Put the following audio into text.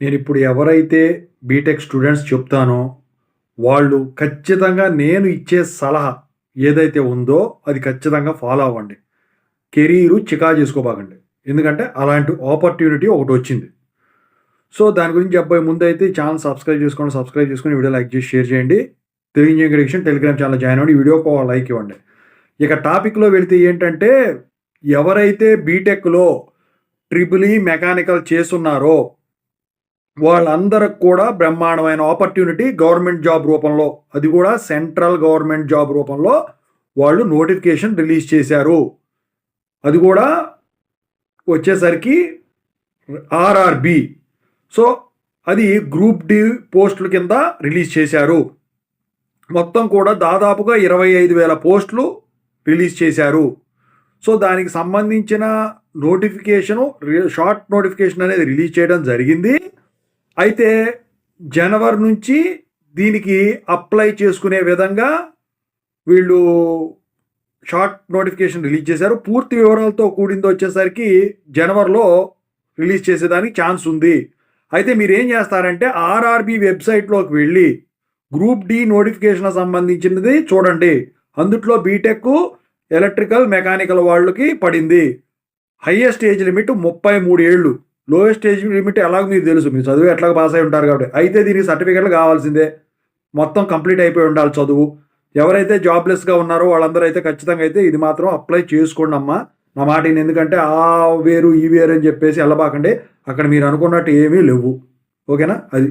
నేనిప్పుడు ఎవరైతే BTech students చెప్తానో, వాళ్ళు ఖచ్చితంగా నేను ఇచ్చే సలహా ఏదైతే ఉందో అది ఖచ్చితంగా ఫాలో అవ్వండి. కెరీరు చికా చేసుకోబాకండి. ఎందుకంటే అలాంటి ఆపర్చునిటీ ఒకటొచ్చింది. సో, దాని గురించి చెప్పబోయే ముందైతే ఈ ఛానెల్ సబ్స్క్రైబ్ చేసుకోండి. సబ్స్క్రైబ్ చేసుకొని వీడియో లైక్ చేసి షేర్ చేయండి. తెలుగు ఇంజినీరింగ్ ఎడిషన్ టెలిగ్రామ్ ఛానెల్‌లో జాయిన్ అవ్వండి. వీడియోకి ఒక లైక్ ఇవ్వండి. ఇక టాపిక్‌లో వెళితే ఏంటంటే, ఎవరైతే బీటెక్‌లో ట్రిపుల్ ఈ మెకానికల్ చేసున్నారో వాళ్ళందరికి కూడా బ్రహ్మాండమైన ఆపర్చునిటీ గవర్నమెంట్ జాబ్ రూపంలో, అది కూడా సెంట్రల్ గవర్నమెంట్ జాబ్ రూపంలో వాళ్ళు నోటిఫికేషన్ రిలీజ్ చేశారు. అది కూడా వచ్చేసరికి ఆర్ఆర్‌బీ. సో, అది గ్రూప్ డి పోస్టుల కింద రిలీజ్ చేశారు. మొత్తం కూడా దాదాపుగా 25,000 పోస్టులు రిలీజ్ చేశారు. సో, దానికి సంబంధించిన నోటిఫికేషను షార్ట్ నోటిఫికేషన్ అనేది రిలీజ్ చేయడం జరిగింది. అయితే జనవరి నుంచి దీనికి అప్లై చేసుకునే విధంగా వీళ్ళు షార్ట్ నోటిఫికేషన్ రిలీజ్ చేశారు. పూర్తి వివరాలతో కూడింది వచ్చేసరికి జనవరిలో రిలీజ్ చేసేదానికి ఛాన్స్ ఉంది. అయితే మీరేం చేస్తారంటే ఆర్ఆర్‌బీ వెబ్సైట్‌లోకి వెళ్ళి గ్రూప్ డి నోటిఫికేషన్ సంబంధించినది చూడండి. అందుట్లో బీటెక్, ఎలక్ట్రికల్, మెకానికల్ వాళ్ళకి పడింది. హైయెస్ట్ ఏజ్ లిమిట్ 33 ఏళ్ళు. లోయెస్ట్ ఏజ్ లిమిట్ ఎలాగో మీకు తెలుసు. మీరు చదువు ఎట్లాగో పాస్ అయి ఉంటారు కాబట్టి. అయితే దీనికి సర్టిఫికేట్లు కావాల్సిందే. మొత్తం కంప్లీట్ అయిపోయి ఉండాలి చదువు. ఎవరైతే జాబ్‌లెస్‌గా ఉన్నారో వాళ్ళందరూ అయితే ఖచ్చితంగా అయితే ఇది మాత్రం అప్లై చేసుకోండమ్మా. నా మాట విని. ఎందుకంటే ఆ వేరు, ఈ వేరు అని చెప్పేసి ఎళ్ళబాకండి. అక్కడ మీరు అనుకున్నట్టు ఏమీ లేవు. ఓకేనా? అది.